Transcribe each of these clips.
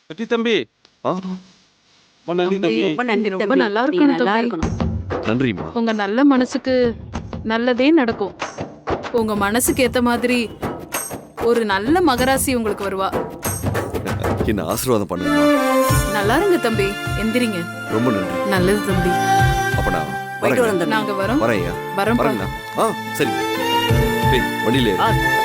வெற்றி தம்பி. ஆ, ரொம்ப நன்றி தம்பி. ரொம்ப நன்றி. ரொம்ப நல்லா இருக்கணும் நல்லா தம்பி. இருக்கணும். நன்றிம்மா. உங்க நல்ல மனசுக்கு நல்லதே நடக்கும். உங்க மனசுக்கு ஏத்த மாதிரி ஒரு நல்ல மகராசி உங்களுக்கு வருவா. என்ன ஆசீர்வாதம் பண்ணுங்கம்மா. நல்லா இருங்க தம்பி, எந்திரிங்க. ரொம்ப நன்றி. நல்லது தம்பி. அப்ப நான் போயிட்டு வரேங்க. வரேன் தம்பி. நாங்க வரோம். வரேன்யா. வரோம். வரேங்கண்ணா. ஆ, சரி. டேய், வண்டியில ஏறு.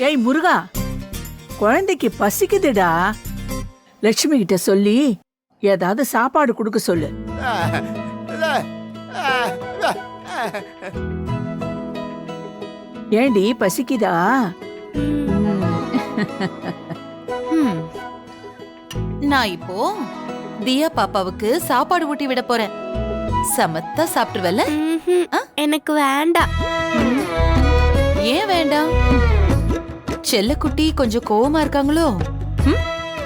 ஏய் முருகா, குழந்தைக்கு பசிக்குதுடா. லட்சுமி கிட்ட சொல்லி ஏதாவது சாப்பாடு கொடுக்க சொல்லு. ஏண்டி பசிக்குதா? ம். நான் இப்போ தியா பாப்பாவுக்கு சாப்பாடு ஊட்டி விட போறேன். சமத்தா சாப்பிட்டுவல்ல? எனக்கு வேண்டாம். ஏன் வேண்டாம்? செல்லக்குட்டி கொஞ்சம் கோவமா இருக்காங்களோ? ம்?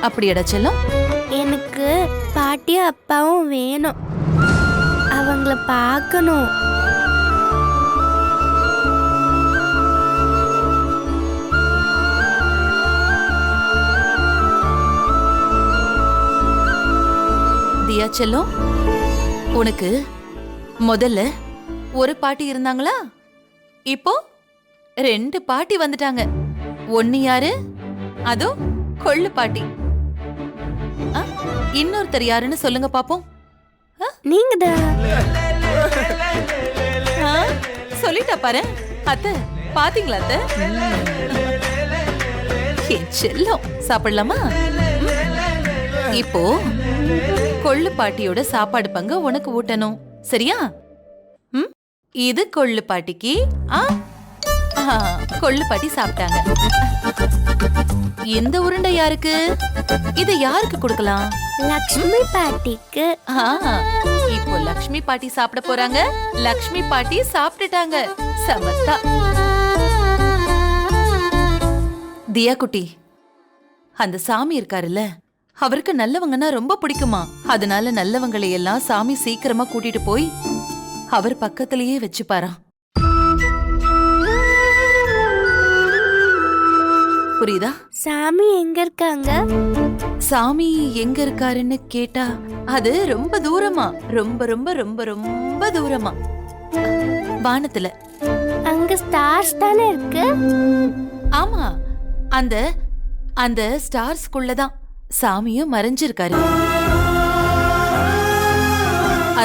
அப்படியாடா செல்லம்? எனக்கு பாட்டியும் அப்பாவும் வேணும். அவங்கள பார்க்கணும். தியா செல்லம், உனக்கு முதல்ல ஒரு பாட்டி இருந்தாங்களா? இப்போ 2 பாட்டி வந்துட்டாங்க. ஒன்னு யாரு? அதோ கொள்ளு பாட்டி. ஆ, இன்னொருத்தர் யாருன்னு சொல்லுங்க பாப்போம். நீங்க தான். ஆ, சொல்லிட்டா பாரு. அத்தை, பாத்தீங்களா அத்தை? என் செல்லம், சாப்பிடலாமா? இப்போ கொள்ளு பாட்டியோட சாப்பாடு பங்கு உனக்கு ஊட்டணும், சரியா? ம், இது கொள்ளு பாட்டிக்கு. கொள்ளு பாட்டி சாப்பிட்டாங்க. இந்த உருண்டை யாருக்கு? இது யாருக்கு கொடுக்கலாம்? லக்ஷ்மி பாட்டிக்கு. இப்போ லக்ஷ்மி பாட்டி சாப்பிட போறாங்க. லக்ஷ்மி பாட்டி சாப்பிட்டுட்டாங்க. சமத்தா. தியா குட்டி, அந்த சாமி இருக்காருல்ல, அவருக்கு நல்லவங்கன்னா ரொம்ப பிடிக்குமா. அதனால நல்லவங்களை எல்லாம் சாமி சீக்கிரமா கூட்டிட்டு போய் அவர் பக்கத்திலேயே வச்சுப்பாராம். புரியுதா? சாமி எங்க இருக்காங்க? சாமி எங்க இருக்காருன்னு கேட்டா அது ரொம்ப தூரமா, ரொம்ப ரொம்ப ரொம்ப ரொம்ப தூரமா, வானத்துல. அங்க ஸ்டார்ஸ் தானே இருக்கு. ஆமா, அந்த அந்த ஸ்டார்ஸ்குள்ளதான் சாமியும் மறைஞ்சிருக்காரு.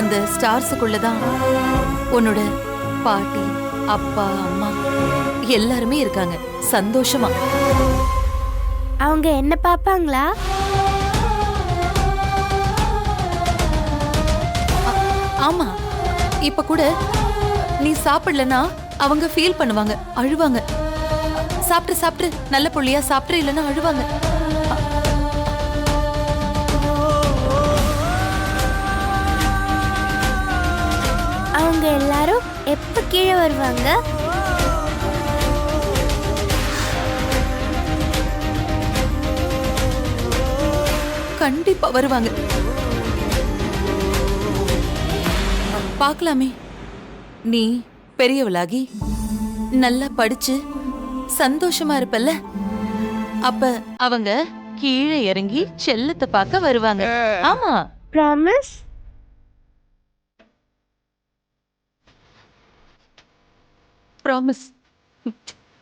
அந்த ஸ்டார்ஸுக்குள்ளதான் உன்னோட பாட்டி, அப்பா, அம்மா எல்லாருமே இருக்காங்க சந்தோஷமா. அவங்க என்ன பாப்பாங்களா? ஆமா, இப்ப கூட நீ சாப்பிடலனா அவங்க ஃபீல் பண்ணுவாங்க, அழுவாங்க. சாப்பிட்டு சாப்பிட்டு நல்ல புள்ளியா சாப்பிட்டு, இல்லைன்னா அழுவாங்க. அவங்க எல்லாரும் எப்ப கீழே வருவாங்க? கண்டிப்பா வருவாங்க. பார்க்கலாமே. நீ பெரியவளாகி நல்லா படிச்சு சந்தோஷமா இருப்பல்ல, அப்ப அவங்க கீழே இறங்கி செல்லத்தை பார்க்க வருவாங்க. ஆமா, ப்ராமிஸ். ப்ராமிஸ்.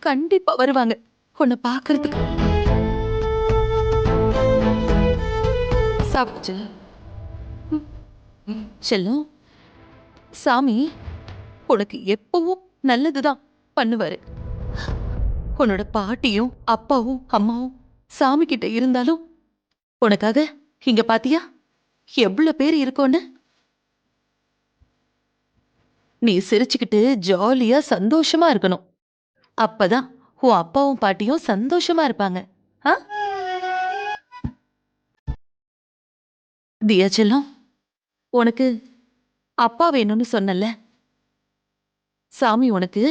கண்டிப்பா வருவாங்க உன்னை பார்க்கறதுக்கு. சாப்பிட்டு செல்லும். சாமி உனக்கு எப்பவும் நல்லதுதான் பண்ணுவாரு. உன்னோட பாட்டியும் அப்பாவும் அம்மாவும் சாமி கிட்ட இருந்தாலும் உனக்காக இங்க பாத்தியா எவ்வளவு பேர் இருக்கோன்னு. நீ சிரிச்சுக்கிட்டு ஜாலியா சந்தோஷமா இருக்கணும். அப்பதான் உன் அப்பாவும் பாட்டியும் சந்தோஷமா இருப்பாங்க. தியா செல்லம், உனக்கு அப்பா வேணும்னு சொன்னல, சாமி உனக்கு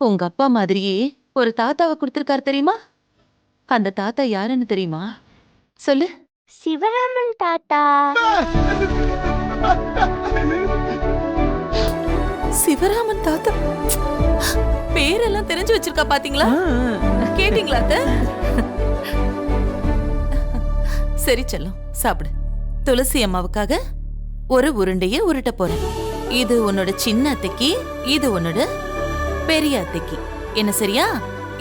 உங்க அப்பா மாதிரியே ஒரு தாத்தாவை கொடுத்திருக்காரு தெரியுமா? அந்த தாத்தா யாருன்னு தெரியுமா? சொல்லு. சிவராமன் தாத்தா. சிவராமன் தாத்தா பேரெல்லாம் தெரிஞ்சு வச்சிருக்கா பாத்தீங்களா? கேட்டீங்களா அத்தை? சரி செல்லம், சாப்பிடு. துளசி அம்மாவுக்காக ஒரு உருண்டைய உருட்ட போறேன். இது உன்னோட சின்ன அத்தைக்கு, இது உன்னோட பெரிய அத்தைக்கு. என்ன சரியா?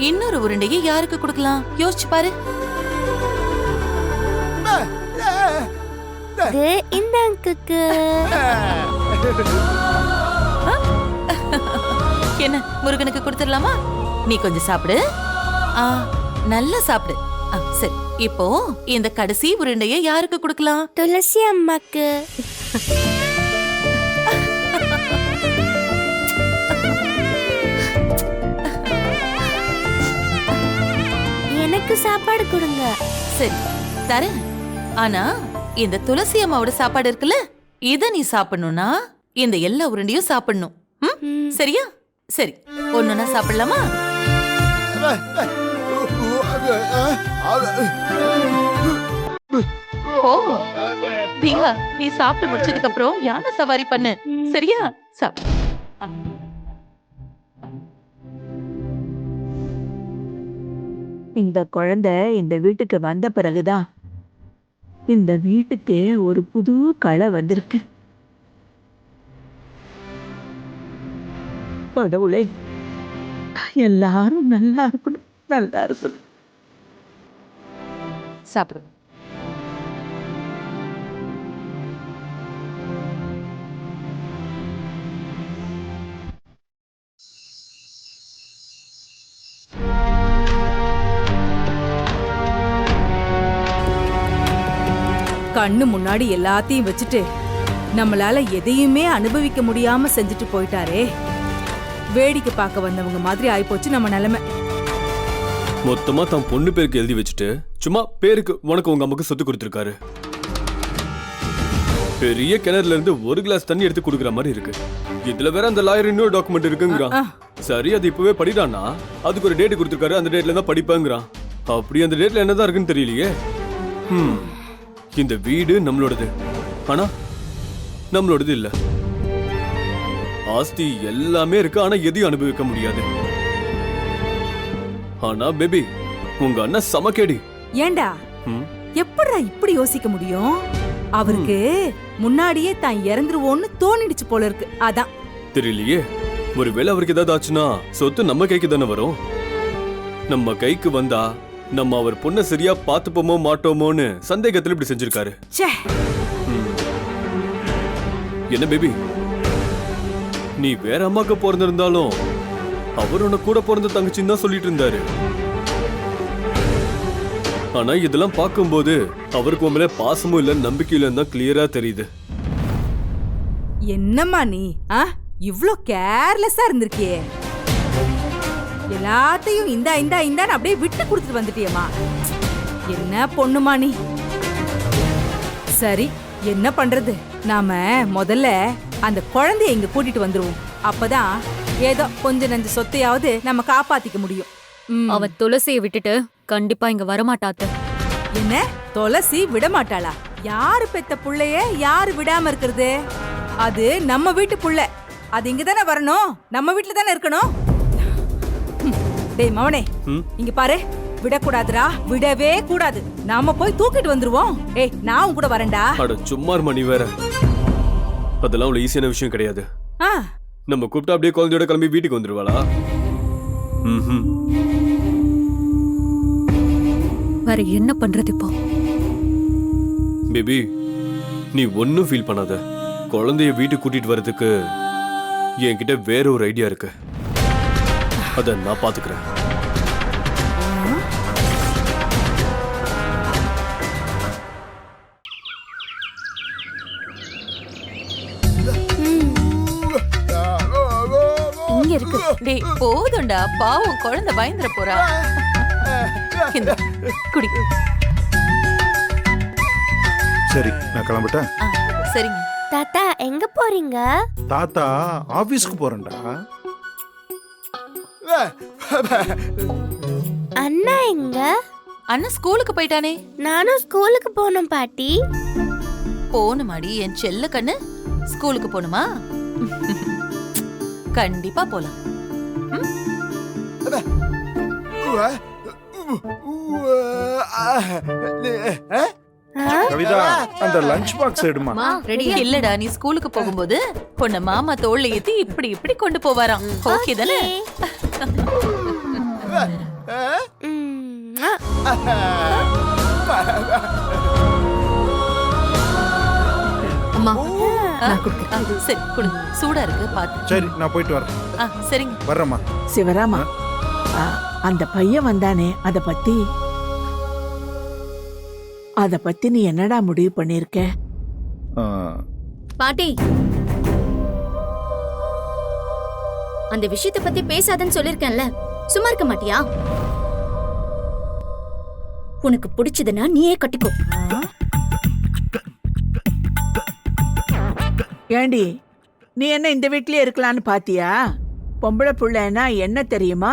இன்னொரு உருண்டைய யாருக்கு கொடுக்கலாம் யோசிச்சு பாரு. இது இந்த அங்குக்கு. என்ன முருகனுக்கு கொடுத்துடலாமா? நீ கொஞ்சம் சாப்பிடு. நல்லா சாப்பிடு. சரி, இப்போ இந்த கடைசி உருண்டைய யாருக்கு கொடுக்கலாம்? துளசி அம்மாக்கு. எனக்கு சாப்பாடு கொடுங்க. சரி தரேன். ஆனா இந்த துளசி அம்மாவோட சாப்பாடு இருக்குல்ல, இத நீ சாப்பிடணும்னா இந்த எல்லா உருண்டையும் சாப்பிடணும். சரியா? சரி, ஒண்ணுன்னா சாப்பிடலாமா? ஓ தியா, நீ சாப்பிட்டு முடிச்சதுக்கு அப்புறம் யானை சவாரி பண்ணு. சரியா? சாப்பிடு. இந்த குழந்தை இந்த வீட்டுக்கு வந்த பிறகுதான் இந்த வீட்டுக்கு ஒரு புது களை வந்திருக்கு. கடவுளே, எல்லாரும் நல்லா இருக்கணும், நல்லா இருக்கணும். சாப்பிடு. கண்ணு முன்னாடி எல்லாத்தையும் வச்சுட்டு நம்மளால எதையுமே அனுபவிக்க முடியாம செஞ்சுட்டு போயிட்டாரே. வேடிக்கை பார்க்க வந்தவங்க மாதிரி ஆயிப்போச்சு நம்ம நிலைமை. மொத்தமா தன் பொண்ணு பேருக்கு எழுதி வச்சுட்டு சும்மா பேருக்கு உனக்கு உங்க அம்மாக்கு சொத்து கொடுத்துருக்காரு. பெரிய கிணறுல இருந்து ஒரு கிளாஸ் தண்ணி எடுத்து கொடுக்குற மாதிரி இருக்கு. இதுல வேற அந்த லாயர் இன்னொரு டாக்குமெண்ட் இருக்குங்கிறான். சரி, அது இப்பவே படிடானா, அதுக்கு ஒரு டேட் கொடுத்துருக்காரு, அந்த டேட்ல தான் படிப்பாங்கிறான். அப்படி அந்த டேட்ல என்னதான் இருக்குன்னு தெரியலையே. இந்த வீடு நம்மளோடது, ஆனா நம்மளோடது இல்ல. ஆஸ்தி எல்லாமே இருக்கு, ஆனா எதையும் அனுபவிக்க முடியாது. ஆனா பேபி, உங்க அண்ணன் சமக்கேடி. ஏண்டா எப்படிடா இப்படி யோசிக்க முடியும்? அவருக்கு முன்னாடியே தான் இறந்துருவோன்னு தோணிடுச்சு போல இருக்கு. அதான் தெரியலையே. ஒருவேளை அவருக்கு ஏதாவது ஆச்சுன்னா சொத்து நம்ம கைக்கு தானே வரும். நம்ம கைக்கு வந்தா நம்ம அவர் பொண்ணை சரியா பாத்துப்போமோ மாட்டோமோன்னு சந்தேகத்துல இப்படி செஞ்சிருக்காரு. என்ன பேபி, நீ வேற அம்மாக்கு பிறந்திருந்தாலும் அவர் உன்னை கூட பிறந்த தங்கச்சின்னு தான் சொல்லிட்டு இருந்தாரு. ஆனா இதெல்லாம் பார்க்கும்போது அவருக்கு உன் மேல பாசமும் இல்ல, நம்பிக்கையும் இல்லன்னு தான் கிளியரா தெரியுது. என்னம்மா நீ இவ்ளோ கேர்லெஸ்ஸா இருந்திருக்கியே. எல்லாத்தையும் இந்தா இந்தா இந்தான்னு அப்படியே விட்டு கொடுத்துட்டு வந்துட்டியம்மா. என்ன பொண்ணுமா நீ. சரி, என்ன பண்றது? நாம முதல்ல அந்த குழந்தைய இங்க கூட்டிட்டு வந்துருவோம். அப்பதான் ஏதோ கொஞ்ச நஞ்ச சொத்தையாவது நம்ம காப்பாத்திக்க முடியும். அவ துளசியை விட்டுட்டு கண்டிப்பா இங்க வரமாட்டாத்த. என்ன துளசி விடமாட்டாளா? யாரு பெத்த புள்ளைய யாரு விடாம இருக்கிறது? அது நம்ம வீட்டு புள்ள. அது இங்கதானே வரணும், நம்ம வீட்டுல தானே இருக்கணும். டேய் மவனே, இங்க பாரு, விடக்கூடாதுடா, விடவே கூடாது. நாம போய் தூக்கிட்டு வந்துருவோம். ஏய், நான் உன் கூட வரேன்டா. அட சும்மா மணி வேற, அதெல்லாம் அவ்வளவு ஈஸியான விஷயம் கிடையாது. நம்ம கூப்பிட்டா அப்படியே குழந்தையோட கிளம்பி வீட்டுக்கு வந்துருவாளா? வேற என்ன பண்றது இப்போ? பேபி, நீ ஒன்னும் ஃபீல் பண்ணாத. குழந்தைய வீட்டுக்கு கூட்டிட்டு வரதுக்கு என்கிட்ட வேற ஒரு ஐடியா இருக்கு. அத நான் பாத்துக்கிறேன். இங்க இருக்கு. டேய் போதும்டா, பாவம் குழந்தை பயந்துற போறா. இந்த குடி. சரி நான் கிளம்பிட்டேன். ஆ, சரிங்க. தாத்தா எங்க போறீங்க? தாத்தா ஆபீஸ்க்கு போறேன்டா. அண்ணா எங்க? அண்ணன் ஸ்கூலுக்கு போயிட்டானே. நானும் ஸ்கூலுக்கு போகணும் பாட்டி. போணுமாடி என் செல்ல கண்ணு? ஸ்கூலுக்கு போணுமா? கண்டிப்பா போலாம். கவிதா அந்த லஞ்ச் பாக்ஸ் எடுமா. இல்லடா, நீ ஸ்கூலுக்கு போகும்போது பொண்ண மாமா தோல்ல ஏத்தி இப்படி இப்படி கொண்டு போவாராம். ஓகே தானே? அம்மா சரி கொடுங்க, சூடா இருக்கு பாத்து. சரி நான் போயிட்டு வரேன். சரிங்க, வர்றேம்மா. சிவராமா, அந்த பையன் வந்தானே, அத பத்தி நீ என்னடா முடிவு பண்ணிருக்க? பாட்டி, அந்த விஷயத்தை பத்தி பேசாதன்னு சொல்லிருக்கேன்ல, சும்மா இருக்க மாட்டியா? உனக்கு பிடிச்சதுன்னா நீயே கட்டிக்கோ. ஏண்டி, நீ என்ன இந்த வீட்லயே இருக்கலான்னு பாத்தியா? பொம்பளை புள்ளனா என்ன தெரியுமா?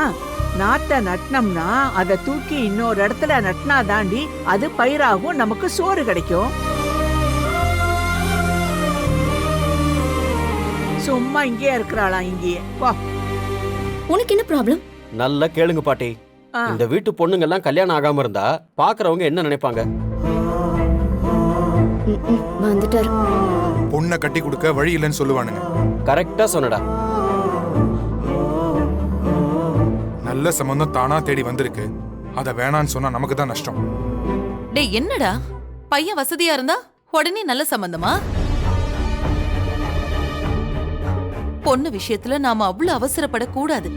நாத்த நட்டினம்னா அதை தூக்கி இன்னொரு இடத்துல நட்டினா தாண்டி அது பயிராகும், நமக்கு சோறு கிடைக்கும். சும்மா இங்கேயே இருக்கிறாளாம், இங்கேயே வா. உனக்கு என்ன ப்ராப்ளம்? நல்லா கேளுங்க பாட்டி. இந்த வீட்டு பொண்ணுங்க எல்லாம் கல்யாணம் ஆகாம இருந்தா பாக்குறவங்க என்ன நினைப்பாங்க? வந்துட்டாரு. பொண்ணை கட்டி கொடுக்க வழி இல்லைன்னு சொல்லுவானுங்க. கரெக்டா சொன்னடா. நல்ல சம்பந்தம் தானா தேடி வந்திருக்கு. அத வேணான்னு சொன்னா நமக்கு தான் நஷ்டம். டேய் என்னடா, பையன் வசதியா இருந்தா உடனே நல்ல சம்பந்தமா? பொண்ணு விஷயத்துல நாம அவ்வளவு அவசரப்படக்கூடாது.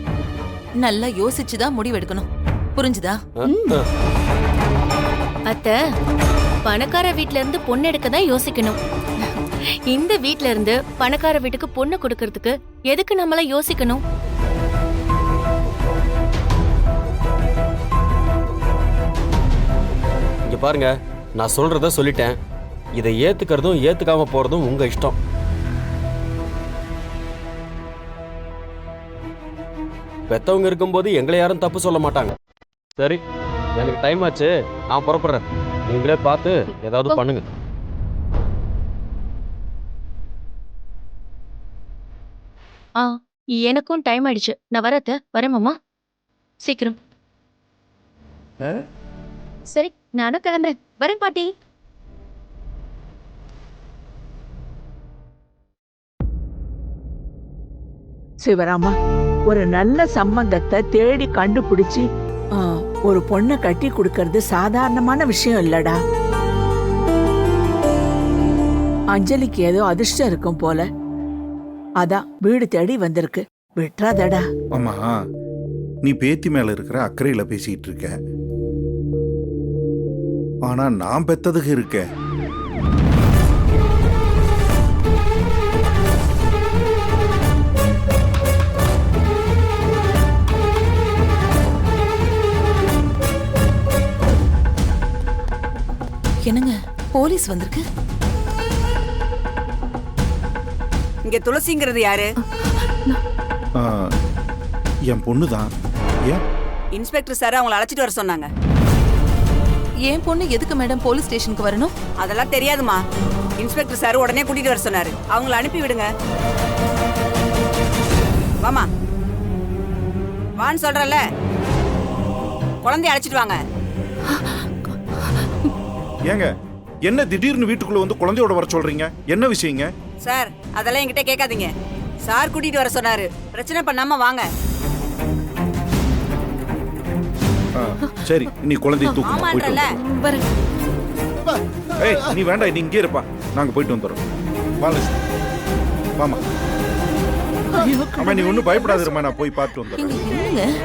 நல்லா யோசிச்சுதான் முடிவெடுக்கணும். புரிஞ்சுதா? அத்தை, பணக்கார வீட்ல இருந்து பொண்ணு எடுக்க தான் யோசிக்கணும். இந்த வீட்ல இருந்து பணக்கார வீட்டுக்கு பொண்ணு கொடுக்கறதுக்கு எதுக்கு நம்மள யோசிக்கணும்? இங்க பாருங்க, நான் சொல்றத சொல்லிட்டேன். இதை ஏத்துக்கிறதும் ஏத்துக்காம போறதும் உங்க இஷ்டம். பெத்தவங்க இருக்கும்போது எங்களை யாரும் தப்பு சொல்ல மாட்டாங்க. சரி, எனக்கு டைம் ஆச்சு, நான் புறப்படுறேன். நீங்களே பார்த்து ஏதாவது பண்ணுங்க. எனக்கும் டைம் ஆயிடுச்சு. நான் வரத்த வரேன் மாமா. சீக்கிரம். சரி, நானும் கிளம்புறேன். வரேன் பாட்டி. சிவராமா, ஒரு நல்ல சம்பந்தத்தை தேடி கண்டுபிடிச்சு ஒரு பொண்ணை கட்டி கொடுக்கறது சாதாரணமான விஷயம் இல்லடா. அஞ்சலிக்கு ஏதோ அதிர்ஷ்டம் இருக்கும் போல, அதான் வீடு தேடி வந்திருக்கு. விட்டுறாதடா. அம்மா, நீ பேத்தி மேல இருக்கிற அக்கறையில பேசிட்டு இருக்க. ஆனா நான் பெத்ததுக்கு இருக்க. என்னங்க, போலீஸ் வந்திருக்கு. இங்க துளசிங்கிறது யாரு? என் பொண்ணுதான். ஏன்? இன்ஸ்பெக்டர் சார் அவங்களை அழைச்சிட்டு வர சொன்னாங்க. என் பொண்ணு எதுக்கு மேடம் போலீஸ் ஸ்டேஷனுக்கு வரணும்? அதெல்லாம் தெரியாதுமா. இன்ஸ்பெக்டர் சார் உடனே கூட்டிட்டு வர சொன்னாரு. அவங்கள அனுப்பி விடுங்க. வாமா, வான்னு சொல்றல. குழந்தைய அழைச்சிட்டு வாங்க. ஏங்க, என்ன திடீர்னு வீட்டுக்குள்ள வந்து குழந்தையோட வர சொல்றீங்க? என்ன விஷயங்க? சார், அதெல்லாம் என்கிட்ட கேட்காதீங்க. சார் கூட்டிட்டு வர சொன்னாரு. பிரச்சனை பண்ணாம வாங்க. சரி, நீ குழந்தையை தூக்கு. ஆமான்றல. ஏய், நீ வேண்டாம், நீ இங்கே இருப்பா. நாங்க போயிட்டு வந்துடுறோம். வாமா. அம்மா, நீ ஒன்றும் பயப்படாதுமா, நான் போய் பார்த்து வந்துடுறேன்.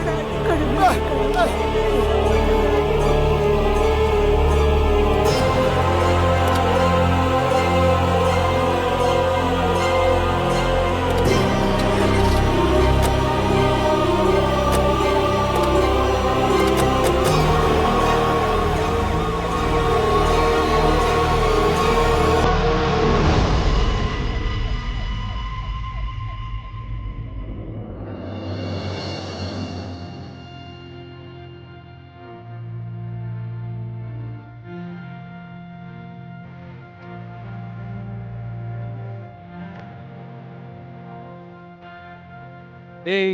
டேய்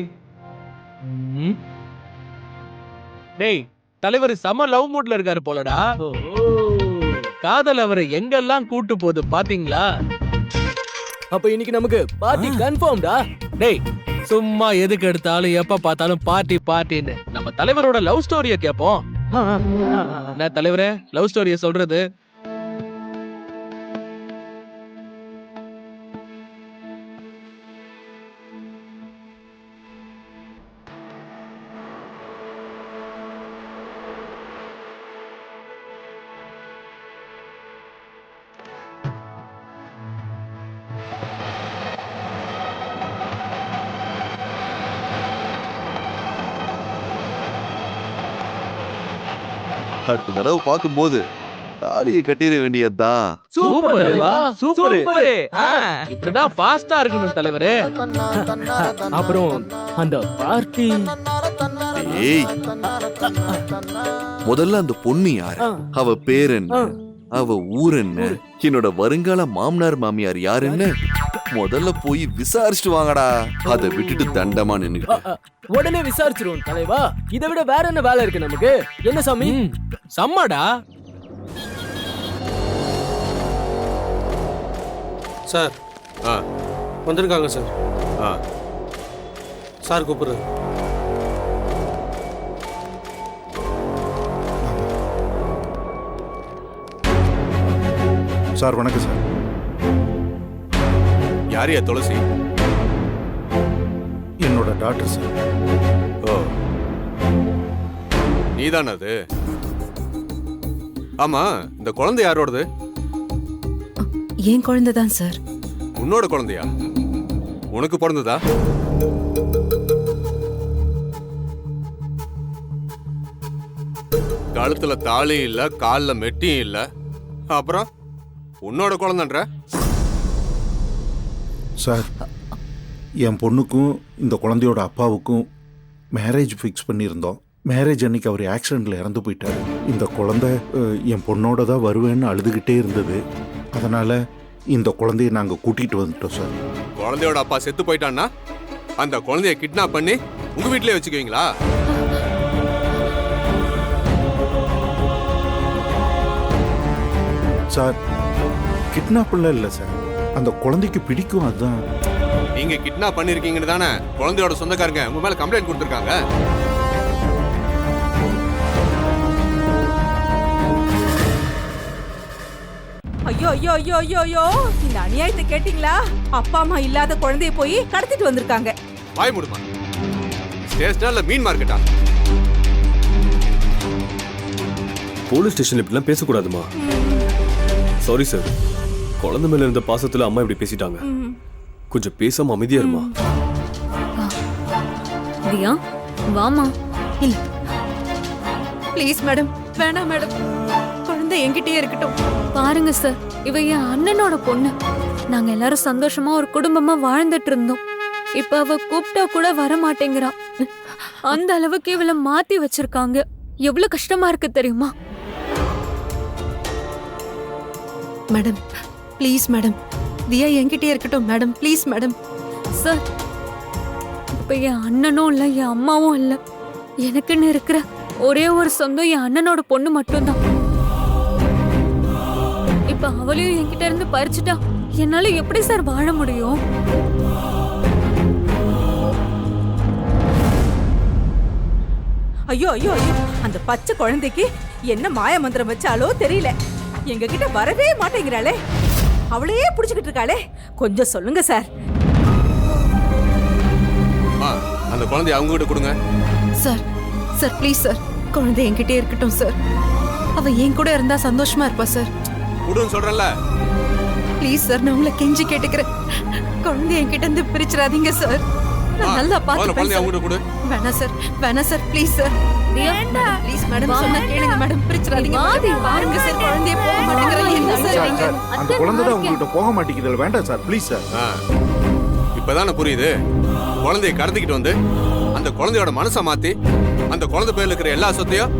டேய் தலைவர் செம லவ் மூட்ல இருக்காரு போலடா. காதல் அவரை எங்கெல்லாம் கூட்டு போகுது பாத்தீங்களா? அப்ப இன்னைக்கு நமக்கு பார்ட்டி கன்ஃபார்ம்டா. டேய் சும்மா எதுக்கு எடுத்தாலும் எப்ப பார்த்தாலும் பார்ட்டி பார்ட்டின்னு நம்ம தலைவரோட லவ் ஸ்டோரிய கேட்போம். என்ன தலைவரே லவ் ஸ்டோரிய சொல்றது? அடுத்த தடவை பார்க்கும்போது தாலியை கட்டிட வேண்டியதுதான். Super super. இப்படிதான் ஃபாஸ்டா இருக்கணும் தலைவரே. அப்புறம் அந்த பார்ட்டி ஏய் முதல்ல அந்த பொண்ணு யாரு, அவ பேர் என்ன, அவ ஊர் என்ன, என்னோட வருங்கால மாமனார் மாமியார் யாருன்னு முதல்ல போய் விசாரிச்சுட்டு வாங்கடா. அதை விட்டுட்டு தண்டமா நின்னுக்கிட்டு உடனே விசாரிச்சிருவோம் தலைவா. இதை விட வேற என்ன வேலை இருக்கு நமக்கு? என்ன சாமி? சம்மாடா. சார் வந்திருக்காங்க சார். சார் கூப்பிடுறது. சார் வணக்கம் சார். யாரையா துளசி? என்னோட டாக்டர் சார். ஓ நீதானே அது? ஆமா இந்த குழந்தை யாரோடது? ஏன் குழந்தை தான் சார். உன்னோட குழந்தையா? உனக்கு பிறந்ததா? கழுத்துல தாலியும் இல்ல, கால்ல மெட்டியும் இல்ல, அப்புறம் உன்னோட குழந்தைன்ற? சார் என் பொண்ணுக்கும் இந்த குழந்தையோட அப்பாவுக்கும் மேரேஜ் ஃபிக்ஸ் பண்ணியிருந்தோம். மேரேஜ் அன்னைக்கு அவர் ஆக்சிடென்ட்ல இறந்து போயிட்டாரு. இந்த குழந்தை என் பொண்ணோட தான் வருவேன்னு அழுதுகிட்டே இருந்தது. அதனால இந்த குழந்தைய நாங்க கூட்டிட்டு வந்துட்டோம் சார். குழந்தையோட அப்பா செத்து போயிட்டான்னா அந்த குழந்தைய கிட்னாப் பண்ணி உங்க வீட்லயே வச்சுக்குவீங்களா? சார் கிட்னாப்லாம் இல்லை சார், அந்த குழந்தைக்கு பிடிக்கும் அதுதான். நீங்க கிட்னாப் பண்ணிருக்கீங்கன்னு தானே குழந்தையோட சொந்தக்காரங்க உங்க மேல கம்ப்ளைண்ட் கொடுத்திருக்காங்க. ஐயோ ஐயோ ஐயோ ஐயோ ஐயோ, இந்த அநியாயத்தை கேட்டீங்களா? அப்பா அம்மா இல்லாத குழந்தைய போய் கடத்திட்டு வந்திருக்காங்க. வாய் மூடுமா. ஸ்டேஷனா இல்ல மீன் மார்க்கெட்டா? போலீஸ் ஸ்டேஷன்ல இப்படிலாம் பேசக்கூடாதுமா. சாரி சார், குழந்தை மேல இருந்த பாசத்துல அம்மா இப்படி பேசிட்டாங்க. கொஞ்சம் பேசாம அமைதியா இருமா. தியா வாமா. இல்ல ப்ளீஸ் மேடம், வேணாம் மேடம், குழந்தை என்கிட்டயே இருக்கட்டும். பாருங்க சார், இவ என் அண்ணனோட பொண்ணு. நாங்க எல்லாரும் சந்தோஷமா ஒரு குடும்பமா வாழ்ந்துட்டு இருந்தோம். இப்ப அவ கூப்பிட்டா கூட வர மாட்டேங்கிறா. அந்த அளவுக்கு இவள மாத்தி வச்சிருக்காங்க. எவ்வளவு கஷ்டமா இருக்கு தெரியுமா? மேடம் ப்ளீஸ் மேடம், தியா என்கிட்டயே இருக்கட்டும் மேடம், ப்ளீஸ் மேடம். சார் இப்ப என் அண்ணனும் இல்ல, என் அம்மாவும் இல்ல. எனக்குன்னு இருக்கிற ஒரே ஒரு சொந்தம் என் அண்ணனோட பொண்ணு மட்டும்தான். இப்ப அவளையும் என்கிட்ட இருந்து பறிச்சுட்டா என்னால எப்படி சார் வாழ முடியும்? ஐயோ ஐயோ ஐயோ, அந்த பச்சை குழந்தைக்கு என்ன மாய மந்திரம் வச்சாலோ தெரியல, எங்க கிட்ட வரவே மாட்டேங்கிறாளே, அவளையே புடிச்சுக்கிட்டு இருக்காளே. கொஞ்சம் சொல்லுங்க சார். அந்த குழந்தைய அவங்க கிட்ட கொடுங்க. சார் சார் ப்ளீஸ் சார், குழந்தை என்கிட்டே இருக்கட்டும் சார். அவ என் கூட இருந்தா சந்தோஷமா இருப்பா சார். கொடுன்னு சொல்றேன்ல. ப்ளீஸ் சார், நான் உங்களை கெஞ்சி கேட்டுக்கிறேன். குழந்தை என்கிட்ட இருந்து பிரிச்சிடாதீங்க சார். நான் நல்லா பாத்துப்பேன் சார். வேணா சார், வேணா sir, please sir. Please madam, சொன்னா கேளுங்க மேடம், பிரிச்சிடாதீங்க. பாருங்க சார், குழந்தைய போக மாட்டேங்கிறாங்க. என்ன சார் அந்த குழந்தை தான் உங்ககிட்ட போக மாட்டேங்குது. வேண்டாம் சார், ப்ளீஸ் சார். இப்பதானே புரியுது. குழந்தைய கடத்திக்கிட்டு வந்து அந்த குழந்தையோட மனசை மாத்தி அந்த குழந்தை பேர்ல இருக்கிற எல்லா சொத்தையும்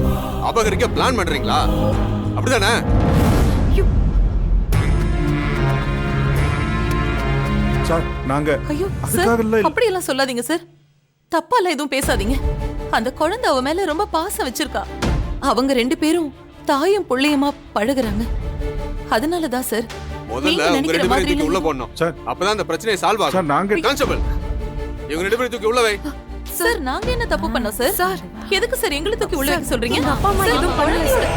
அபகரிக்க பிளான் பண்றீங்களா? அப்படிதானே? சார் நாங்க ஐயோ அதுக்காக இல்ல. அப்படி எல்லாம் சொல்லாதீங்க சார். தப்பால எதுவும் பேசாதீங்க. அந்த குழந்தை அவ மேல ரொம்ப பாசம் வச்சிருக்கா. அவங்க 2 பேரும் தாயும் புள்ளையுமா பழகுறாங்க. அதனாலதான் சார். முதல்ல உங்க 2 பேரும் தூக்கி உள்ள போடணும். சார். அப்பதான் அந்த பிரச்சனை சால்வ் ஆகும். சார் நாங்க கான்ஸ்டபிள், இவங்க 2 பேரும் தூக்கி உள்ள வை. சார் நாங்க என்ன தப்பு பண்ணோம் சார்? சார் எதுக்கு சார் எங்களை தூக்கி உள்ள வைக்க சொல்றீங்க? எங்க அப்பா அம்மா எதுவும் பண்ணல சார்.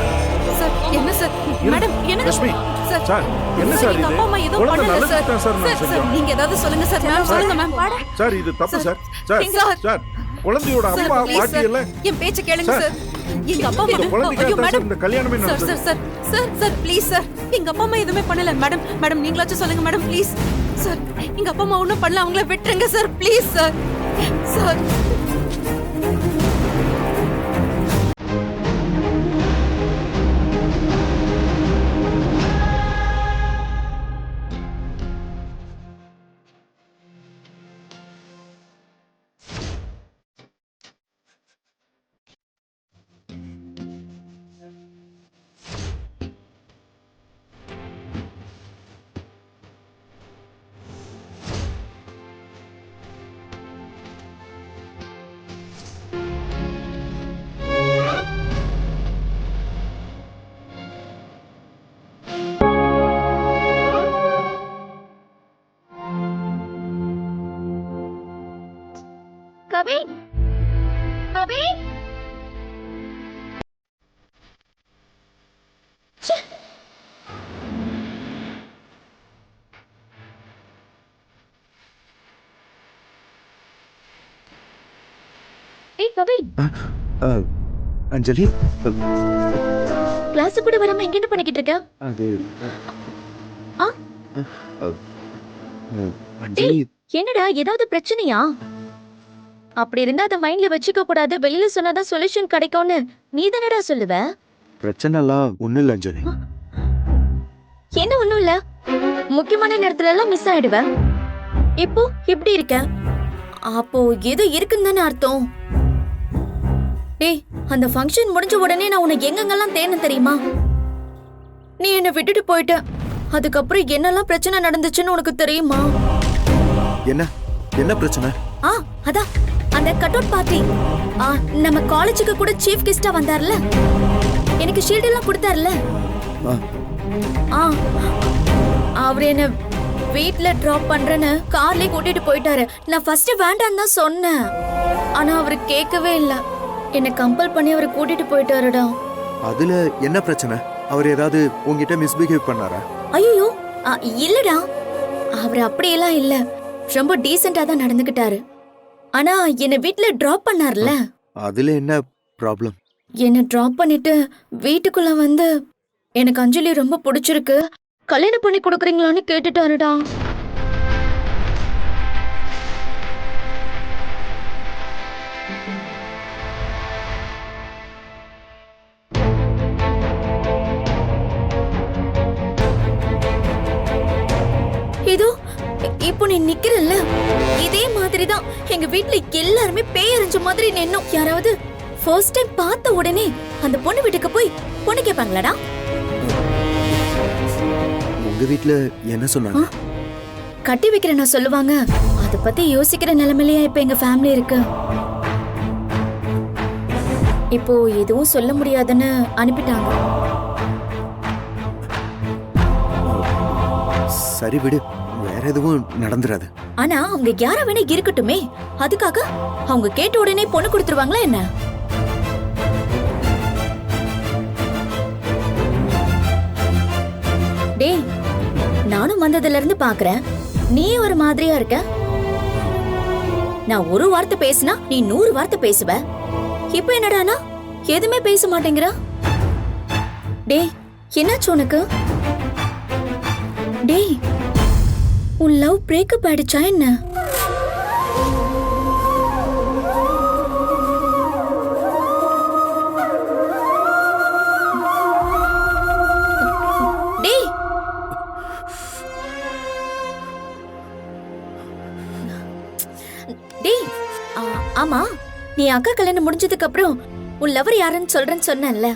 சார் என்ன சார்? மேடம் என்ன லட்சுமி சார்? சார் என்ன சார் எங்க இது அப்பா அம்மா எதுவும் குழந்தை பண்ணல சார். நல்லதுதான் சார் நான் சார் செஞ்சோம். நீங்க ஏதாவது சொல்லுங்க சார். மேம் சொல்லுங்க மேம். சார் இது தப்பு சார். Sir sir. சார் குழந்தையோட சார், அம்மா please பாட்டி சார். எல்லாம் என் பேச்ச கேளுங்க சார். எங்க அப்பா இந்த அம்மா குழந்தைக்காக ஐயோ தான் சார் மேடம். இந்த கல்யாணமே சார் நடந்தது. Sir sir sir sir please sir. எங்க அப்பா அம்மா எதுவுமே பண்ணல மேடம். மேடம் நீங்களாச்சும் சொல்லுங்க மேடம் ப்ளீஸ். சார் எங்க அப்பா அம்மா ஒண்ணும் பண்ணல. அவங்கள விட்டுருங்க சார் ப்ளீஸ் சார். சார் கவி கவி ஏய் கவி, அஞ்சலி கிளாஸ் கூட வராம எங்க என்ன பண்ணிக்கிட்டு இருக்க? அது ஆ? அஞ்சலி என்னடா ஏதாவது பிரச்சனையா? அப்படி இருந்தா அதை மைண்ட்ல வச்சுக்க கூடாது. வெளியில சொன்னாதான் சொல்யூஷன் கிடைக்கும்னு நீ தானடா சொல்லுவ. பிரச்சனைலாம் ஒண்ணும் இல்ல அஞ்சலி. என்ன ஒண்ணும் இல்ல, முக்கியமான நேரத்துல எல்லாம் மிஸ் ஆயிடுவ. இப்போ எப்படி இருக்க? அப்போ ஏதோ இருக்குன்னு தானே அர்த்தம். டேய், அந்த ஃபங்க்ஷன் முடிஞ்ச உடனே நான் உனக்கு எங்கெங்கெல்லாம் தேன தெரியுமா? நீ என்ன விட்டுட்டு போயிட்ட. அதுக்கப்புறம் என்னெல்லாம் பிரச்சனை நடந்துச்சுன்னு உனக்கு தெரியுமா? என்ன என்ன பிரச்சனை? அதான் அந்த கட் அவுட் பார்ட்டி. நம்ம காலேஜுக்கு கூட சீஃப் கெஸ்டா வந்தார்ல, எனக்கு ஷீல்ட் எல்லாம் கொடுத்தார்ல. அவர் என்ன வீட்ல டிராப் பண்றேன்னு கார்லயே கூட்டிட்டு போயிட்டாரு. நான் ஃபர்ஸ்ட் வேண்டான்னு தான் சொன்னேன், ஆனா அவர் கேட்கவே இல்ல. என்ன கம்பல் பண்ணி அவர் கூட்டிட்டு போயிட்டாருடா. அதுல என்ன பிரச்சனை? அவர் ஏதாவது உங்ககிட்ட மிஸ்பிஹேவ் பண்ணாரா? ஐயோ இல்லடா, அவர் அப்படியெல்லாம் இல்ல. ரொம்ப டீசெண்டா தான் நடந்துக்கிட்டாரு. ஆனா என்ன வீட்ல டிராப் பண்ணார்ல, அதுல என்ன ப்ராப்ளம்? என்ன டிராப் பண்ணிட்டு வீட்டுக்குள்ள வந்து எனக்கு அஞ்சலி ரொம்ப பிடிச்சிருக்கு, கல்யாணம் பண்ணி கொடுக்குறீங்களான்னு கேட்டுட்டாருடா. இதோ இப்போ நீ நிக்கிறல்ல, இதே மாதிரிதான் எங்க வீட்ல எல்லாருமே பேயறிஞ்ச மாதிரி நின்னோம். யாராவது ஃபர்ஸ்ட் டைம் பார்த்த உடனே அந்த பொண்ணு வீட்டுக்கு போய் பொண்ணு கேட்பாங்களாடா? உங்க வீட்ல என்ன சொன்னாங்க? கட்டி வைக்கிறேன்னா சொல்லுவாங்க. அத பத்தி யோசிக்கிற நிலைமையிலேயே இப்ப எங்க ஃபேமிலி இருக்கு. இப்போ எதுவும் சொல்ல முடியாதுன்னு அனுப்பிட்டாங்க. சரி விடு, வேற எதுவும் நடந்துராது. ஆனா அவங்க யார வேணா இருக்கட்டுமே, அதுக்காக அவங்க கேட்ட உடனே பொண்ணு கொடுத்துருவாங்களா என்ன? டேய், நானும் வந்ததுல இருந்து பாக்குறேன், நீ ஒரு மாதிரியா இருக்க. நான் ஒரு வார்த்தை பேசினா நீ 100 வார்த்தை பேசுவ. இப்ப என்னடானா எதுவுமே பேச மாட்டேங்கிற. டேய், என்னாச்சு உனக்கு? டேய், உன் லவ் பிரேக்கப் ஆயிடுச்சா என்ன? டேய், டேய், ஆமா, நீ அக்கா கல்யாணம் முடிஞ்சதுக்கு அப்புறம் உன் லவர் யாருன்னு சொல்றேன்னு சொன்னேன்ல,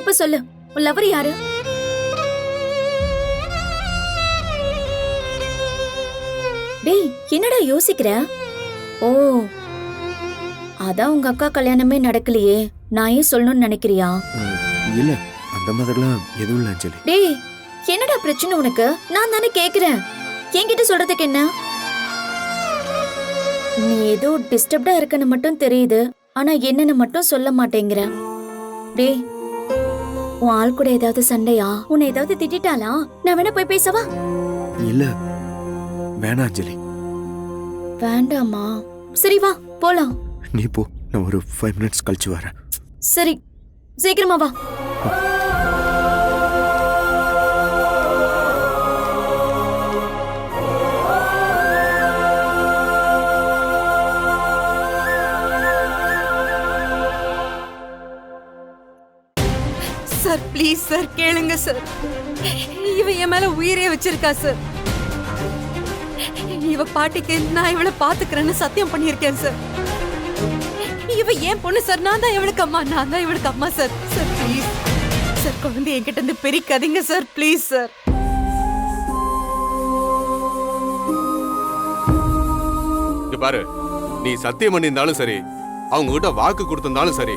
இப்ப சொல்லு, உன் லவர் யாரு? டேய், என்னடா யோசிக்கிற? ஓ, அதான் உங்க அக்கா கல்யாணமே நடக்கலையே, நான் ஏன் சொல்லணும்னு நினைக்கிறியா? இல்ல அந்த மாதிரிலாம் எதுவும் இல்ல அஞ்சலி. டேய், என்னடா பிரச்சனை உனக்கு? நான் தானே கேக்குறேன், என்கிட்ட சொல்றதுக்கு என்ன? நீ ஏதோ டிஸ்டர்ப்டா இருக்கன்னு மட்டும் தெரியுது, ஆனா என்னன்னு மட்டும் சொல்ல மாட்டேங்கிற. டேய், உன் ஆள் கூட ஏதாவது சண்டையா? உன்னை ஏதாவது திட்டாளா? நான் வேணா போய் பேசவா? இல்ல வேணாம் அஞ்சலி. வேண்டாமா? சரி வா போலாம். நீ போ, நான் ஒரு 5 minutes கழிச்சு வரேன். சரி, சீக்கிரமா வா. சார் ப்ளீஸ் சார், கேளுங்க சார். இவ என் மேல உயிரே வச்சிருக்கா சார். இவ பாட்டிக்கு நான் இவளை பாத்துக்கிறேன்னு சத்தியம் பண்ணியிருக்கேன் சார். இவ ஏன் பொண்ணு சார், நான் தான் இவளுக்கு அம்மா, நான் தான் இவளுக்கு அம்மா சார். சார் ப்ளீஸ் சார், குழந்தை என்கிட்ட இருந்து பிரிக்காதீங்க சார், ப்ளீஸ் சார். இங்க பாரு, நீ சத்தியம் பண்ணியிருந்தாலும் சரி, அவங்க கிட்ட வாக்கு கொடுத்திருந்தாலும் சரி,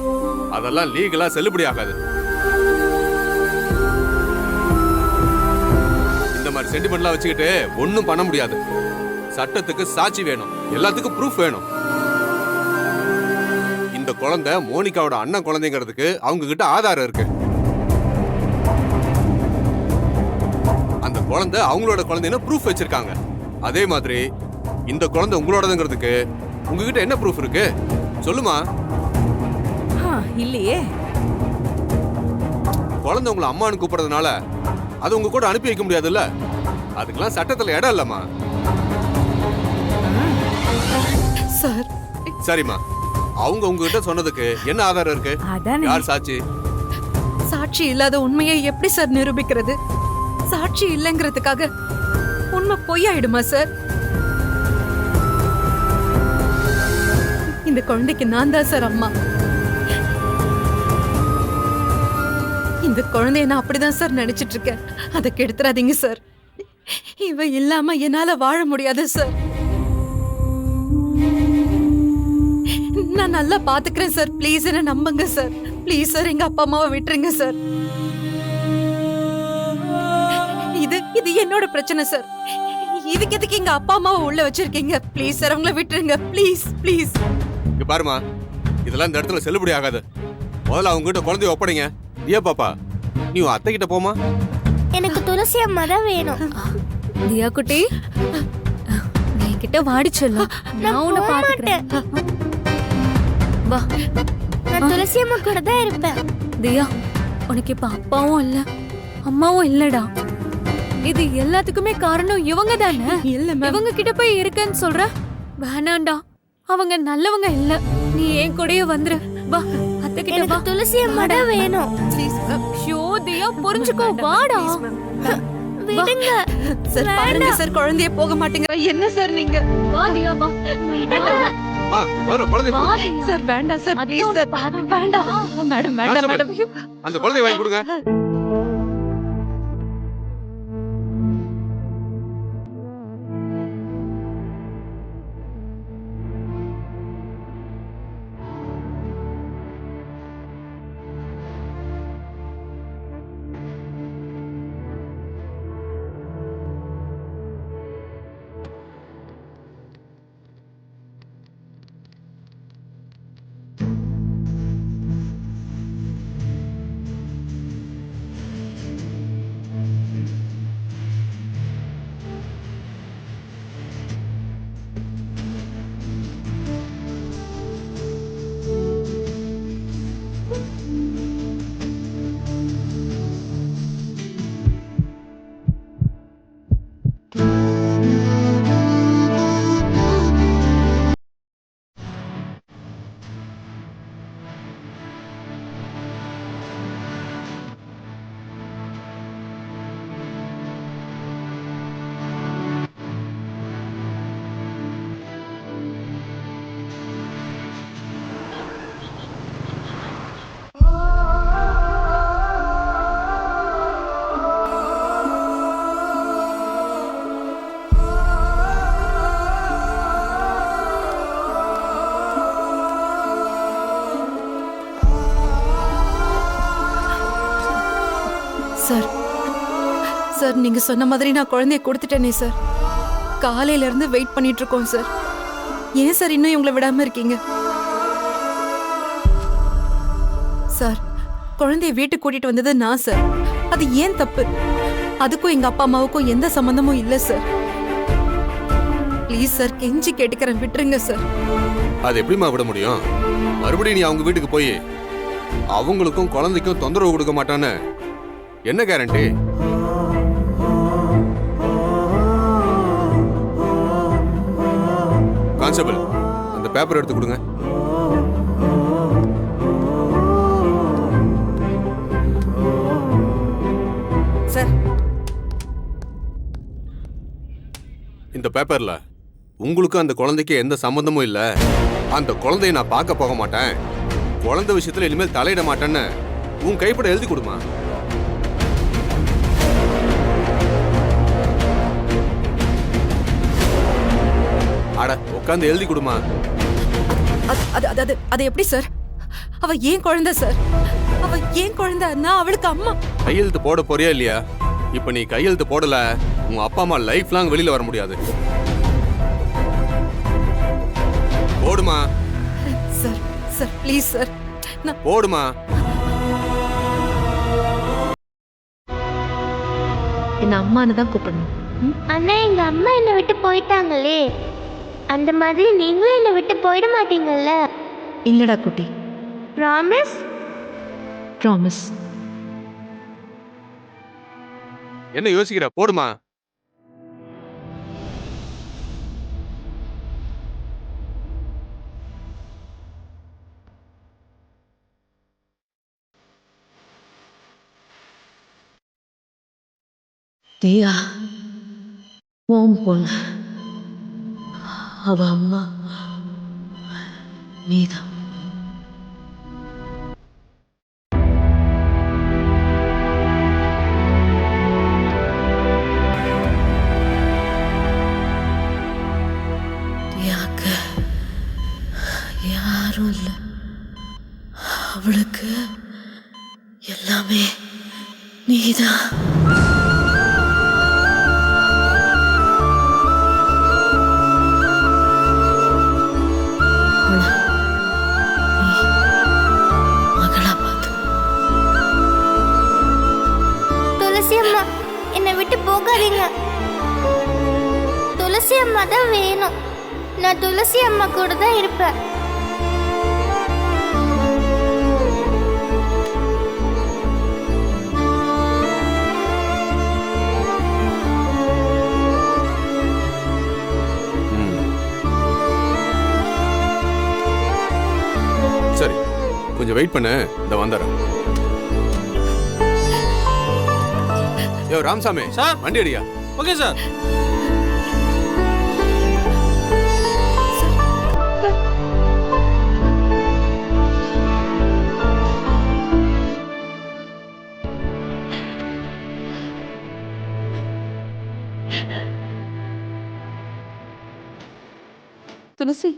அதெல்லாம் லீகலா செல்லுபடி ஆகாது. இந்த மாதிரி சென்டிமெண்ட்லாம் வச்சுக்கிட்டு ஒன்னும் பண்ண முடியாது. சட்டத்துக்கு சாட்சி வேணும், எல்லாத்துக்கும் ப்ரூஃப் வேணும். இந்த குழந்தை மோனிகாவோட அண்ணன் குழந்தைங்கிறதுக்கு அவங்க கிட்ட ஆதாரம் இருக்கு. அந்த குழந்தை அவங்களோட குழந்தைன்னு ப்ரூஃப் வச்சிருக்காங்க. அதே மாதிரி இந்த குழந்தை உங்களோடதுங்கிறதுக்கு உங்ககிட்ட என்ன ப்ரூஃப் இருக்கு சொல்லுமா? இல்லையே. குழந்தை உங்களை அம்மானு கூப்பிடுறதுனால அது உங்க கூட அனுப்பி வைக்க முடியாதுல்ல. அதுக்கெல்லாம் சட்டத்துல இடம் இல்லம்மா. சார் சரிம்மா, அவங்க உங்ககிட்ட சொன்னதுக்கு என்ன ஆதாரம் இருக்கு? யார் சாட்சி? சாட்சி இல்லாத உண்மையை எப்படி சார் நிரூபிக்கிறது? சாட்சி இல்லைங்கிறதுக்காக உண்மை பொய்யாயிடுமா சார்? இந்த குழந்தைக்கு நான் தான் சார் அம்மா. இந்த குழந்தைய நான் அப்படிதான் சார் நினைச்சிட்டு இருக்கேன். அதை கெடுத்துறாதீங்க சார். இவ இல்லாம என்னால வாழ முடியாது சார். நான் நல்லா பாத்துக்கிறேன் சார், ப்ளீஸ் என்ன நம்புங்க சார். ப்ளீஸ் சார், எங்க அப்பா அம்மாவை விட்டுருங்க சார். இது என்னோட பிரச்சனை சார். இதுக்கு எதுக்கு எங்க அப்பா அம்மாவை உள்ள வச்சிருக்கீங்க? ப்ளீஸ் சார், அவங்கள விட்டுருங்க ப்ளீஸ் ப்ளீஸ். இங்க பாருமா, இதெல்லாம் இந்த இடத்துல செல்லுபடி ஆகாது. முதல்ல அவங்க கிட்ட குழந்தைய ஒப்படைங்க. தியா பாப்பா, நீ உன் அத்தை கிட்ட போமா. எனக்கு துளசி அம்மா தான் வேணும். தியா குட்டி, நீ கிட்ட வாடி சொல்ல, நான் உன்னை பாத்துக்கிறேன். வா, நான் துளசி அம்மா கூட தான் இருப்பேன். தியா, உனக்கு இப்ப அப்பாவும் இல்ல அம்மாவும் இல்லடா. இது எல்லாத்துக்குமே காரணம் இவங்க தானே. இல்ல இவங்க கிட்ட போய் இருக்கேன்னு சொல்ற? வேணாண்டா, அவங்க நல்லவங்க இல்ல. நீ என் கூடயே வந்துரு. வா, அத்தை கிட்ட வா. துளசி அம்மா தான் வேணும். ஷோ தியா, புரிஞ்சுக்கோ, வாடா. விடுங்க சார், பாருங்க சார், குழந்தைய போக மாட்டேங்கிற. என்ன சார் நீங்க? வா தியா, வா. சார் வேண்டாம் சார், ப்ளீஸ் சார், வேண்டாம். மேடம் மேடம் மேடம், அந்த குழந்தைய வாங்கி கொடுங்க. சார் சார் நீங்க சொன்ன மாதிரி நான் குழந்தைய கொடுத்துட்டேனே சார். காலையில இருந்து வெயிட் பண்ணிட்டு இருக்கோம் சார். ஏன் சார் இன்னும் இவங்களை விடாம இருக்கீங்க? சார் குழந்தைய வீட்டுக்கு கூட்டிட்டு வந்தது நான் சார். அது ஏன் தப்பு? அதுக்கும் எங்க அப்பா அம்மாவுக்கும் எந்த சம்பந்தமும் இல்ல சார். ப்ளீஸ் சார், கெஞ்சி கேட்டுக்கிறேன், விட்டுருங்க சார். அது எப்படிமா விட முடியும்? மறுபடியும் நீ அவங்க வீட்டுக்கு போய் அவங்களுக்கும் குழந்தைக்கும் தொந்தரவு கொடுக்க மாட்டான்னு என்ன கேரண்டி? கான்ஸ்டபிள், அந்த பேப்பர் எடுத்து கொடுங்க. சார், இந்த பேப்பர்ல உங்களுக்கு அந்த குழந்தைக்கு எந்த சம்பந்தமும் இல்ல, அந்த குழந்தைய நான் பார்க்க போக மாட்டேன், குழந்தை விஷயத்துல இனிமேல் தலையிட மாட்டேன்னு உன் கைப்பட எழுதி கொடுமா. அட உட்காந்து எழுதி கொடுமா. அது எப்படி சார்? அவ ஏன் குழந்தை சார். அவ ஏன் குழந்தை, நான் அவளுக்கு அம்மா. கையெழுத்து போட போறியா இல்லையா? இப்ப நீ கையெழுத்து போடல, உங்க அப்பா அம்மா லைஃப் லாங் வெளியில வர முடியாது. போடுமா சார். சார் ப்ளீஸ் சார், போடுமா. என்ன அம்மானு தான் கூப்பிடணும். அண்ணா, எங்க அம்மா என்னை விட்டு போயிட்டாங்களே, அந்த மாதிரி நீங்களும் என்னை விட்டு போயிட மாட்டீங்கல்ல? இல்லடா குட்டி. ப்ராமிஸ்? ப்ராமிஸ். என்ன யோசிக்கிற? போடுமா. தியா ஓம் பொண்ணு, அவ அம்மா நீதான். தியாக்கு யாரும் இல்லை, அவளுக்கு எல்லாமே நீதான். துளசி அம்மா, என்னை விட்டு போகாதீங்க. துளசி அம்மா தான் வேணும். நான் துளசி அம்மா கூட தான் இருப்பேன். சரி, கொஞ்சம் வெயிட் பண்ணு, இந்த வந்துடுறேன். யோ ராமசாமி சார், வண்டி அடியா. Okay sir. துளசி,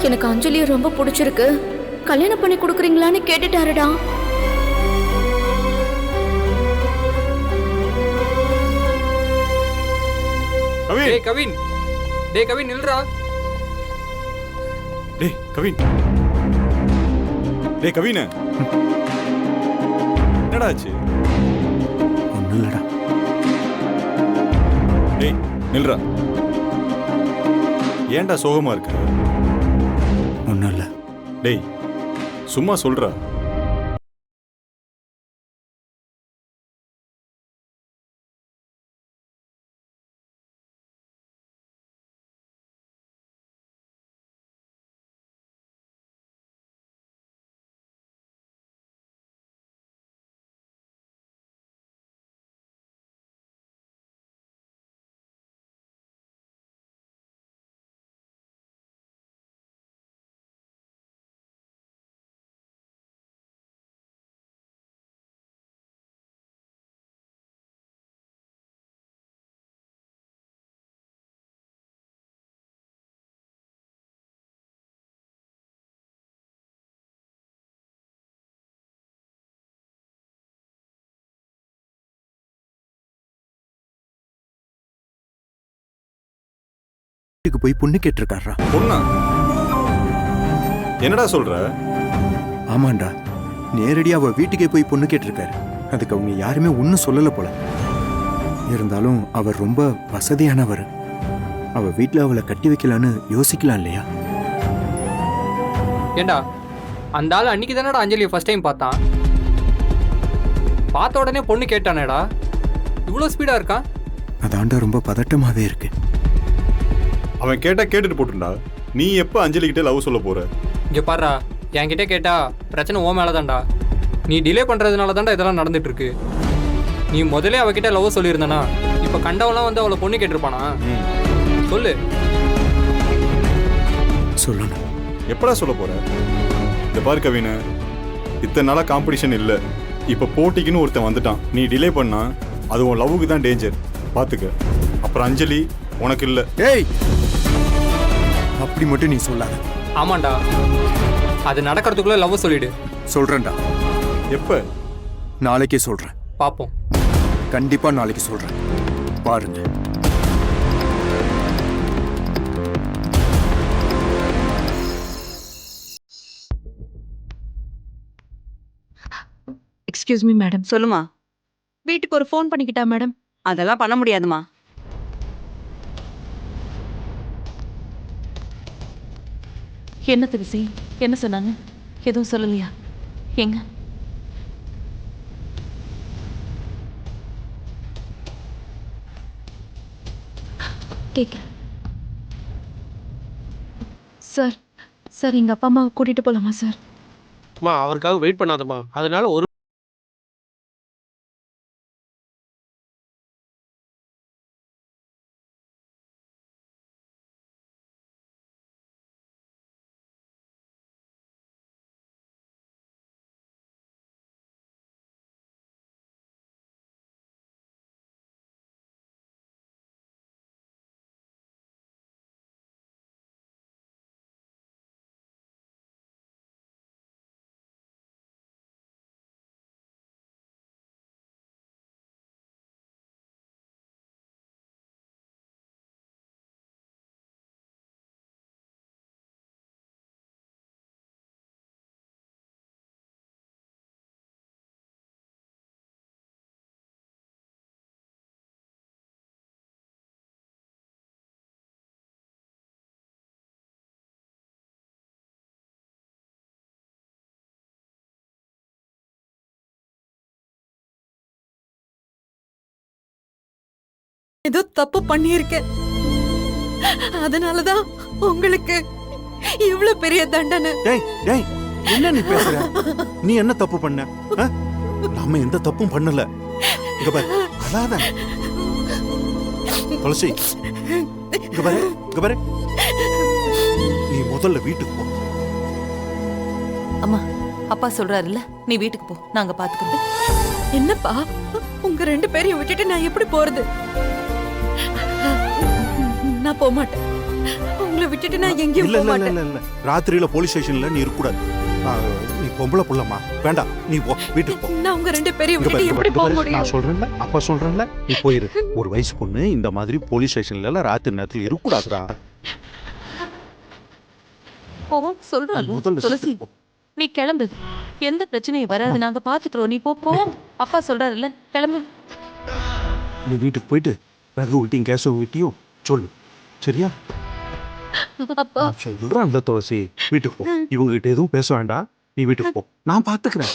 எனக்கு அஞ்சலியை ரொம்ப பிடிச்சிருக்கு, கல்யாணம் பண்ணி கொடுக்குறீங்களான்னு கேட்டுட்டாருடா. டேய் கவின், டேய் கவின் நில்றா. டேய் கவின், டேய் கவின், என்னடா ஆச்சு? ஒன்றும் இல்லடா. டேய் நில்றா. ஏன்டா சோகமா இருக்க? ஒன்றும் இல்லை. டேய் சும்மா சொல்றா. வீட்டுக்கு போய் பொண்ணு கேட்டிருக்காரா. பொண்ணா? என்னடா சொல்ற? ஆமாண்டா, நேரடியா அவ வீட்டுக்கே போய் பொண்ணு கேட்டிருக்காரு. அதுக்கு அவங்க யாருமே ஒன்னும் சொல்லல போல. இருந்தாலும் அவர் ரொம்ப வசதியானவர். அவ வீட்டுல அவளை கட்டி வைக்கலான்னு யோசிக்கலாம் இல்லையா? ஏண்டா அந்த ஆள் அன்னைக்கு தானடா அஞ்சலியை ஃபர்ஸ்ட் டைம் பார்த்தான். பார்த்த உடனே பொண்ணு கேட்டானேடா. இவ்வளோ ஸ்பீடா இருக்கான். அதாண்டா ரொம்ப பதட்டமாவே இருக்கு. அவன் கேட்டா கேட்டுட்டு போட்டுண்டா. நீ எப்ப அஞ்சலி கிட்ட லவ் சொல்ல போற? இங்க பாருடா, என்கிட்ட கேட்டா பிரச்சனை ஓ மேலதான்டா. நீ டிலே பண்றதுனால தான்டா இதெல்லாம் நடந்துட்டு இருக்கு. நீ முதல்ல அவகிட்ட லவ் சொல்லியிருந்தனா இப்ப கண்டவெல்லாம் வந்து அவளை பொண்ணு கேட்டிருப்பானா? சொல்லு. சொல்லணும். எப்படா சொல்ல போற? இந்த பாரு கவின, இத்தனை நாளா காம்படிஷன் இல்ல. இப்ப போட்டிக்குன்னு ஒருத்தன் வந்துட்டான். நீ டிலே பண்ணா அது உன் லவ்வுக்கு தான் டேஞ்சர். பாத்துக்க. அப்புறம் அஞ்சலி உனக்கு இல்ல. ஏய், அப்படி மட்டும் நீ சொல்லாத. ஆமாண்டா, அது நடக்கிறதுக்குள்ள லவ் சொல்லிடு. சொல்றேன்டா. எப்ப? நாளைக்கே சொல்றேன். பாப்போம். கண்டிப்பா நாளைக்கு சொல்றேன். பாருங்க. Excuse me madam. சொல்லுமா. வீட்டுக்கு ஒரு ஃபோன் பண்ணிக்கிட்டா மேடம்? அதெல்லாம் பண்ண முடியாதுமா. என்ன திருசி, என்ன சொன்னாங்க? எதுவும் சொல்லலையா? எங்க? கேட்க சார், சார் எங்க அப்பா அம்மாவை கூட்டிட்டு போலாமா சார்? அம்மா அவருக்காக வெயிட் பண்ணாதம்மா. அதனால ஒரு ஏதோ தப்பு பண்ணியிருக்கேன். அதனாலதான் உங்களுக்கு இவ்வளவு பெரிய தண்டனை. டேய் டேய், என்ன நீ பேசுற? நீ என்ன தப்பு பண்ண? நாம எந்த தப்பும் பண்ணல. இங்க பாரு, அழாத. துளசி, இங்க பாரு, இங்க பாரு. நீ முதல்ல வீட்டுக்கு போ. அம்மா, அப்பா சொல்றாருல்ல, நீ வீட்டுக்கு போ, நாங்க பாத்துக்கிறோம். என்னப்பா, உங்க ரெண்டு பேரையும் விட்டுட்டு நான் எப்படி போறது? நான் போக மாட்டேன். உங்களை விட்டுட்டு நான் எங்கேயும் இல்ல போக இல்ல மாட்டேன். இல்ல இல்ல, ராத்திரியில போலீஸ் ஸ்டேஷன்ல நீ இருக்க கூடாது. நீ பொம்பளை புள்ளமா, வேண்டாம். நீ போ, வீட்டுக்கு போ. நான் உங்க ரெண்டு பேரையும் இங்க பாரு, விட்டுட்டு எப்படி இங்க போக பாரு, முடியும்? நான் சொல்றேன்ல, அப்பா சொல்றேன்ல, நீ போயிரு. ஒரு வயசு பொண்ணு இந்த மாதிரி போலீஸ் ஸ்டேஷன்ல எல்லாம் ராத்திரி நேரத்துல இருக்க கூடாதுடா. போவோம் சொல்றேன். முதல்ல துளசி, நீ கிளம்பு. எந்த பிரச்சனையும் வராது, நாங்க பாத்துக்கிறோம். நீ போ. அப்பா சொல்றாருல்ல, கிளம்பு. நீ வீட்டுக்கு போயிட்டு ரகு விட்டியும் கேசவ விட்டியும் சொல்லு, சரியா? அப்பா சொல்றேன் இந்த துளசி, வீட்டுக்கு போ. இவங்க கிட்ட எதுவும் பேச வேண்டாம். நீ வீட்டுக்கு போ, நான் பாத்துக்கிறேன்.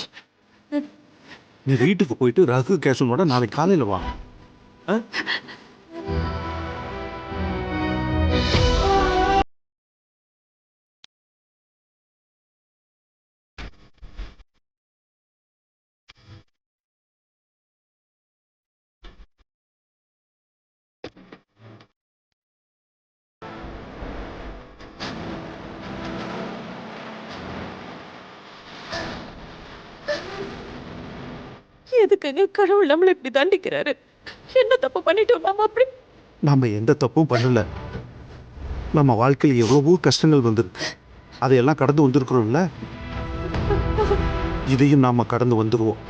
நீ வீட்டுக்கு போயிட்டு ரகு கேசவனோட நாளைக்கு காலையில வா. எதுக்குங்க கடவுள் நம்மளை இப்படி தண்டிக்கிறாரு? என்ன தப்பு பண்ணிட்டோம் நாம அப்படி? நாம எந்த தப்பும் பண்ணல. நம்ம வாழ்க்கையில் எவ்வளவோ கஷ்டங்கள் வந்திருக்கு. அதையெல்லாம் கடந்து வந்திருக்கிறோம்ல, இதையும் நாம கடந்து வந்துருவோம்.